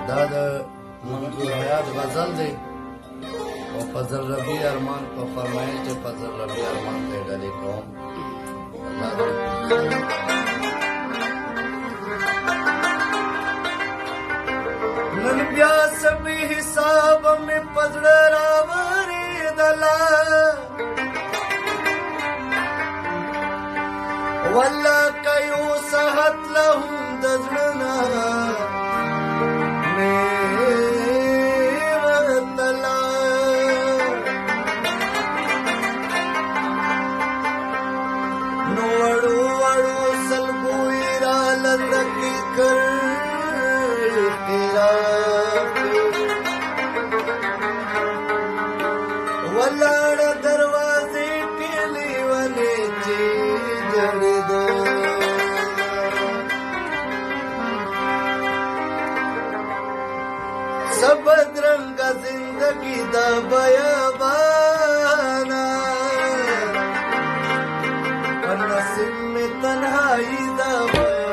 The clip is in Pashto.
دا د منظور حیات غزل دی او فضل ربی ارمان په فرمایل چې فضل ربی ارمان ته ډالې کوم نن بیا سبي حساب مې پزړه راورېدله والله که یو صحت له هم د زړه نه نو وړو وړو سلګو یې رالنډکې کړې ولاړه دروازې کې لیونې چې جړېده بدرنګه زندگی دا بیابانا نصیب میں تنہائی دا بیابانا